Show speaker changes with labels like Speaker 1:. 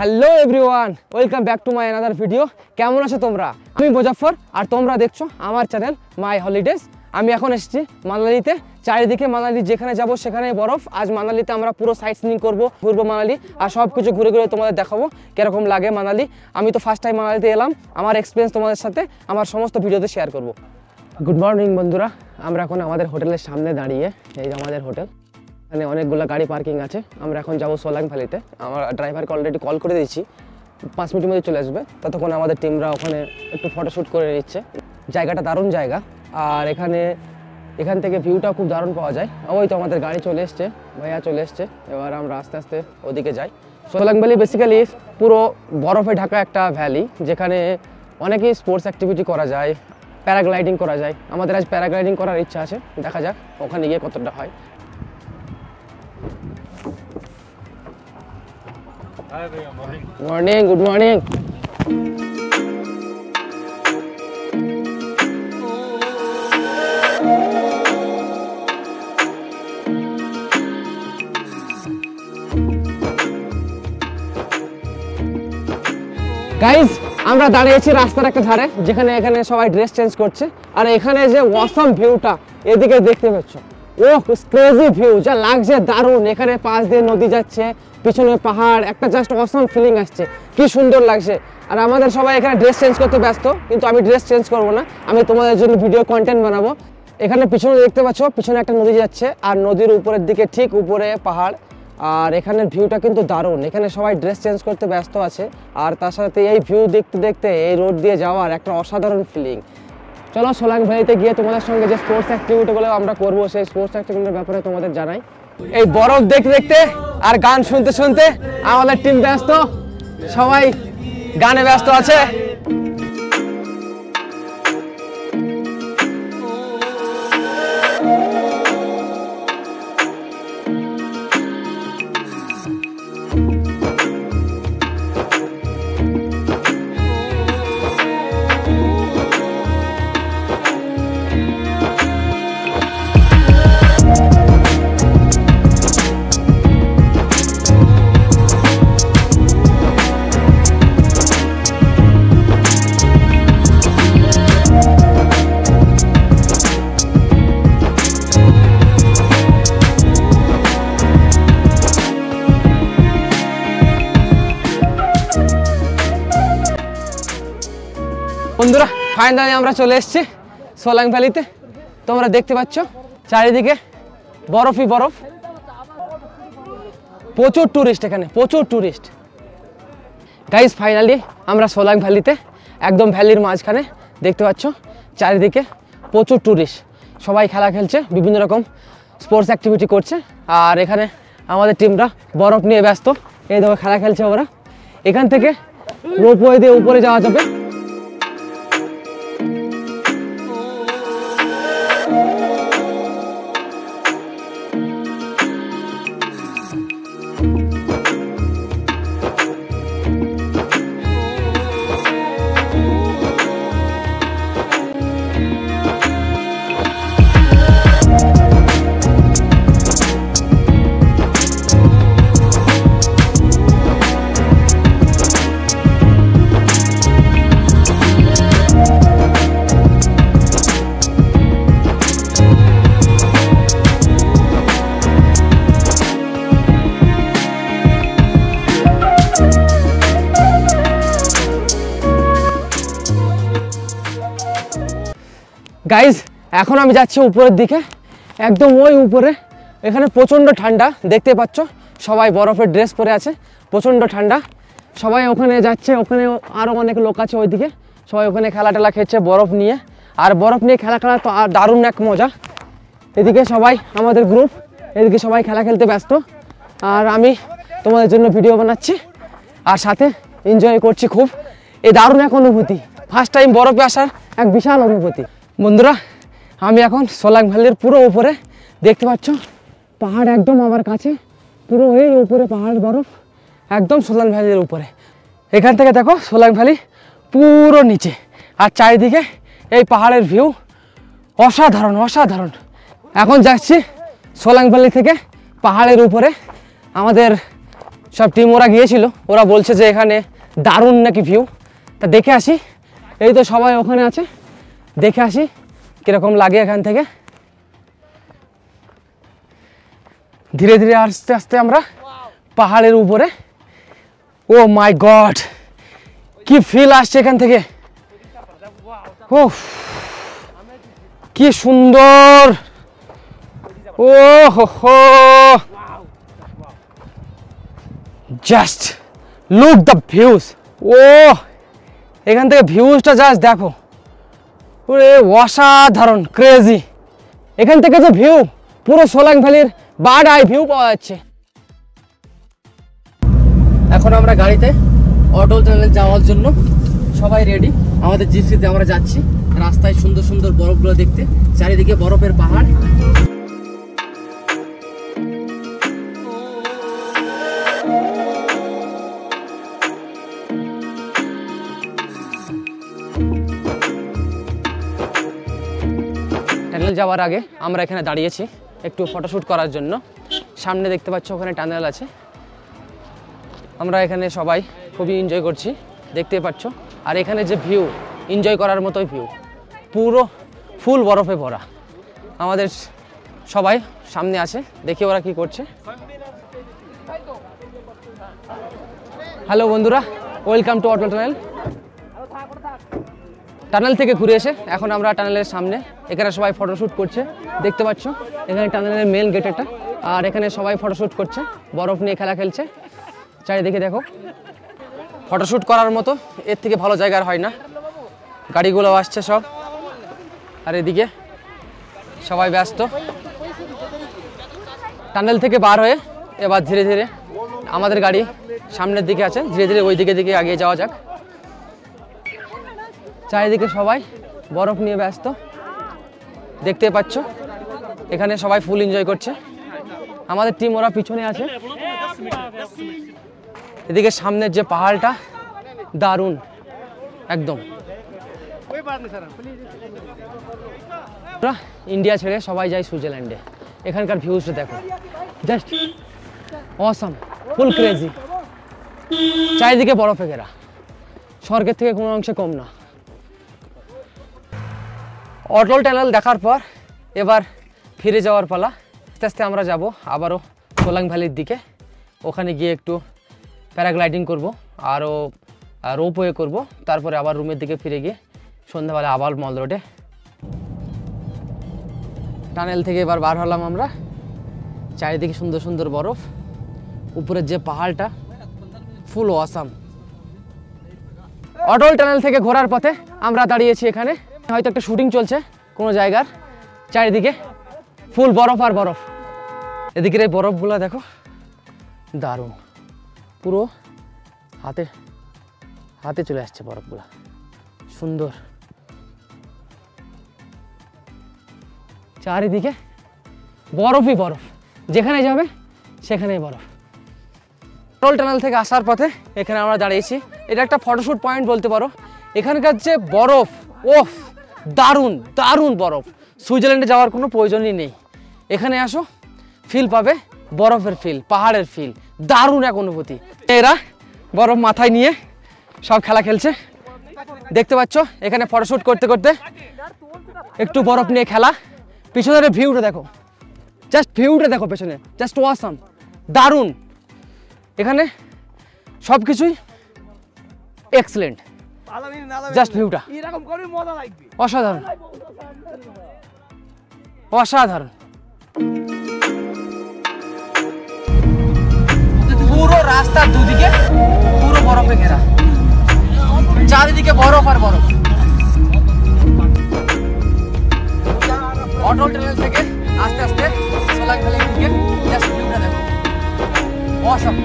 Speaker 1: Hello everyone, welcome back to my another video. কেমন আছো তোমরা? আমি মুজাফফর আর তোমরা দেখছো আমার চ্যানেল মাই হলিডেজ। আমি এখন এসেছি মানালিতে। চারিদিকে মানালি যেখানে যাব সেখানেই বরফ। আজ মানালিতে আমরা পুরো সাইট সিইং করবো, ঘুরবো মানালি আর সব কিছু ঘুরে ঘুরে তোমাদের দেখাবো কীরকম লাগে মানালি। আমি তো ফার্স্ট টাইম মানালিতে এলাম, আমার এক্সপিরিয়েন্স তোমাদের সাথে আমার সমস্ত ভিডিওতে শেয়ার করবো। গুড মর্নিং বন্ধুরা, আমরা এখন আমাদের হোটেলের সামনে দাঁড়িয়ে। এই যে আমাদের হোটেল, এখানে অনেকগুলো গাড়ি পার্কিং আছে। আমরা এখন যাবো সোলাং ভ্যালিতে। আমার ড্রাইভারকে অলরেডি কল করে দিয়েছি, 5 মিনিটের মধ্যে চলে আসবে। ততক্ষণ আমাদের টিমরা ওখানে একটু ফটোশ্যুট করে নিচ্ছে। জায়গাটা দারুণ জায়গা, আর এখান থেকে ভিউটা খুব দারুণ পাওয়া যায়। ওই তো আমাদের গাড়ি চলে এসছে, ভাইয়া চলে এসছে। এবার আমরা আস্তে আস্তে ওদিকে যাই। সোলাং ভ্যালি বেসিক্যালি পুরো বরফে ঢাকা একটা ভ্যালি, যেখানে অনেকেই স্পোর্টস অ্যাক্টিভিটি করা যায়, প্যারাগ্লাইডিং করা যায়। আমাদের আজ প্যারাগ্লাইডিং করার ইচ্ছা আছে, দেখা যাক ওখানে গিয়ে কতটা হয়। Morning, good morning. গাইজ, আমরা দাঁড়িয়েছি রাস্তার একটা ধারে, যেখানে এখানে সবাই ড্রেস চেঞ্জ করছে। আর এখানে যে অসম ভিউটা এদিকে দেখতে পাচ্ছ, ও ক্রেজি ভিউ, যা লাগছে দারুণ। এখানে পাশ দিয়ে নদী যাচ্ছে, পিছনে পাহাড়, একটা জাস্ট অসম ফিলিং আসছে, কি সুন্দর লাগছে। আর আমাদের সবাই এখানে ড্রেস চেঞ্জ করতে ব্যস্ত, কিন্তু আমি ড্রেস চেঞ্জ করবো না, আমি তোমাদের জন্য ভিডিও কন্টেন্ট বানাবো। এখানে পিছনে দেখতে পাচ্ছ, পিছনে একটা নদী যাচ্ছে, আর নদীর উপরের দিকে ঠিক উপরে পাহাড়। আর এখানের ভিউটা কিন্তু দারুণ। এখানে সবাই ড্রেস চেঞ্জ করতে ব্যস্ত আছে, আর তার সাথে এই ভিউ দেখতে দেখতে এই রোড দিয়ে যাওয়ার একটা অসাধারণ ফিলিং। চলো সোলাং ভ্যালিতে গিয়ে তোমাদের সঙ্গে যে স্পোর্টস অ্যাক্টিভিটিগুলো আমরা করবো, সেই স্পোর্টস অ্যাক্টিভিটির ব্যাপারে তোমাদের জানাই। এই বরফ দেখতে দেখতে আর গান শুনতে শুনতে আমাদের টিম ব্যস্ত, সবাই গানে ব্যস্ত আছে। বন্ধুরা, ফাইনালি আমরা চলে এসেছি সোলাং ভ্যালিতে। তোমরা দেখতে পাচ্ছ চারিদিকে বরফই বরফ, প্রচুর টুরিস্ট, এখানে প্রচুর টুরিস্ট। গাইজ, ফাইনালি আমরা সোলাং ভ্যালিতে, একদম ভ্যালির মাঝখানে। দেখতে পাচ্ছ চারিদিকে প্রচুর টুরিস্ট, সবাই খেলা খেলছে, বিভিন্ন রকম স্পোর্টস অ্যাক্টিভিটি করছে। আর এখানে আমাদের টিমরা বরফ নিয়ে ব্যস্ত। এই দেখো খেলা খেলছে ওরা। এখান থেকে রোপওয়ে দিয়ে উপরে যাওয়া যাবে। গাইজ, এখন আমি যাচ্ছি উপরের দিকে, একদম ওই উপরে। এখানে প্রচণ্ড ঠান্ডা, দেখতে পাচ্ছ সবাই বরফের ড্রেস পরে আছে, প্রচণ্ড ঠান্ডা। সবাই ওখানে যাচ্ছে, ওখানে আরও অনেক লোক আছে ওইদিকে, সবাই ওখানে খেলা টেলা খেলছে বরফ নিয়ে। আর বরফ নিয়ে খেলা খেলা তো আর দারুণ এক মজা। এদিকে সবাই আমাদের গ্রুপ, এদিকে সবাই খেলা খেলতে ব্যস্ত, আর আমি তোমাদের জন্য ভিডিও বানাচ্ছি আর সাথে এনজয় করছি খুব। এই দারুণ এক অনুভূতি, ফার্স্ট টাইম বরফে আসার এক বিশাল অনুভূতি। বন্ধুরা, আমি এখন সোলাং ভ্যালির পুরো উপরে। দেখতে পাচ্ছ পাহাড় একদম আমার কাছে, পুরো এই উপরে পাহাড়, বরফ একদম সোলাং ভ্যালির উপরে। এখান থেকে দেখো সোলাং ভ্যালি পুরো নিচে, আর চারিদিকে এই পাহাড়ের ভিউ অসাধারণ অসাধারণ। এখন যাচ্ছি সোলাং ভ্যালি থেকে পাহাড়ের উপরে। আমাদের সব টিম ওরা গিয়েছিল, ওরা বলছে যে এখানে দারুণ নাকি ভিউ। তা দেখে আসি, এই তো সবাই ওখানে আছে, দেখে আসি কীরকম লাগে এখান থেকে। ধীরে ধীরে আস্তে আস্তে আমরা পাহাড়ের উপরে। ও মাই গড, কি ফিল আসছে এখান থেকে। ও কি সুন্দর। ও হো, জাস্ট লুক দ্য ভিউজ। ও এখান থেকে ভিউজটা জাস্ট দেখো, ওরে অসাধারণ, ক্রেজি। এখান থেকে যে ভিউ, পুরো সোলাং ভ্যালির বার্ড আই ভিউ পাওয়া যাচ্ছে। এখন আমরা গাড়িতে অটল টানেল যাওয়ার জন্য সবাই রেডি। আমাদের জিপসিতে আমরা যাচ্ছি, রাস্তায় সুন্দর সুন্দর বরফগুলো দেখতে, চারিদিকে বরফের পাহাড়। টানেল যাওয়ার আগে আমরা এখানে দাঁড়িয়েছি একটু ফটোশ্যুট করার জন্য। সামনে দেখতে পাচ্ছ ওখানে টানেল আছে। আমরা এখানে সবাই খুবই এনজয় করছি, দেখতে পাচ্ছ। আর এখানে যে ভিউ, এনজয় করার মতোই ভিউ, পুরো ফুল বরফে ভরা। আমাদের সবাই সামনে আছে, দেখি ওরা কি করছে। হ্যালো বন্ধুরা, welcome to Atal tunnel. Tunnel থেকে ঘুরে এসে এখন আমরা টানেলের সামনে, এখানে সবাই ফটোশ্যুট করছে, দেখতে পাচ্ছ। এখানে টানেলের মেন গেট এটা, আর এখানে সবাই ফটোশ্যুট করছে, বরফ নিয়ে খেলা খেলছে। চারিদিকে দেখো, ফটোশ্যুট করার মতো এর থেকে ভালো জায়গার হয় না। গাড়িগুলো আসছে সব, আর এদিকে সবাই ব্যস্ত। টানেল থেকে বার হয়ে এবার ধীরে ধীরে আমাদের গাড়ি সামনের দিকে আছে, ধীরে ধীরে ওই দিকে এগিয়ে যাওয়া যাক। চারিদিকে সবাই বরফ নিয়ে ব্যস্ত, দেখতে পাচ্ছ। এখানে সবাই ফুল এনজয় করছে। আমাদের টিম ওরা পিছনে আছে। এদিকে সামনের যে পাহাড়টা দারুণ একদম। ইন্ডিয়া ছেড়ে সবাই যায় সুইজারল্যান্ডে। এখানকার ভিউজটা দেখো, জাস্ট অসাম, ফুল ক্রেজি। চারিদিকে বরফে ঘেরা, স্বর্গের থেকে কোনো অংশে কম না। অটল টানেল দেখার পর এবার ফিরে যাওয়ার পালা। আস্তে আস্তে আমরা যাব আবারও সোলাং ভ্যালির দিকে। ওখানে গিয়ে একটু প্যারাগ্লাইডিং করব, আরও রোপওয়ে করব, তারপরে আবার রুমের দিকে ফিরে গিয়ে সন্ধ্যাবেলা আবার মল রোডে। টানেল থেকে এবার বার হলাম আমরা। চারিদিকে সুন্দর সুন্দর বরফ, উপরের যে পাহাড়টা ফুল অসাম। অটল টানেল থেকে ঘোরার পথে আমরা দাঁড়িয়েছি এখানে, হয়তো একটা শুটিং চলছে কোনো জায়গার। চারিদিকে ফুল বরফ আর বরফ। এদিকের এই বরফগুলো দেখো, দারুণ, পুরো হাতে হাতে চলে আসছে বরফগুলো, সুন্দর। চারিদিকে বরফই বরফ, যেখানে যাবে সেখানেই বরফ। অটল টানেল থেকে আসার পথে এখানে আমরা দাঁড়িয়েছি। এটা একটা ফটোশ্যুট পয়েন্ট বলতে পারো। এখানকার যে বরফ, ওফ, দারুণ দারুণ বরফ। সুইজারল্যান্ডে যাওয়ার কোনো প্রয়োজনই নেই। এখানে আসো, ফিল পাবে বরফের ফিল, পাহাড়ের ফিল, দারুণ এক অনুভূতি। এরা বরফ মাথায় নিয়ে সব খেলা খেলছে, দেখতে পাচ্ছ। এখানে ফটোশ্যুট করতে করতে একটু বরফ নিয়ে খেলা। পিছনের ভিউটা দেখো, জাস্ট ভিউটা দেখো পেছনে, জাস্ট অসাম, দারুণ। এখানে সব কিছুই এক্সেলেন্ট, জাস্ট ভিউটা অসাধারণ অসাধারণ। পুরো রাস্তার দুদিকে পুরো বরফে ঘেরা, চারিদিকে বরফ আর বরফ। অটল টানেল থেকে আস্তে আস্তে সোলাং ভ্যালির দিকে, জাস্ট ভিউটা দেখো, অসাম।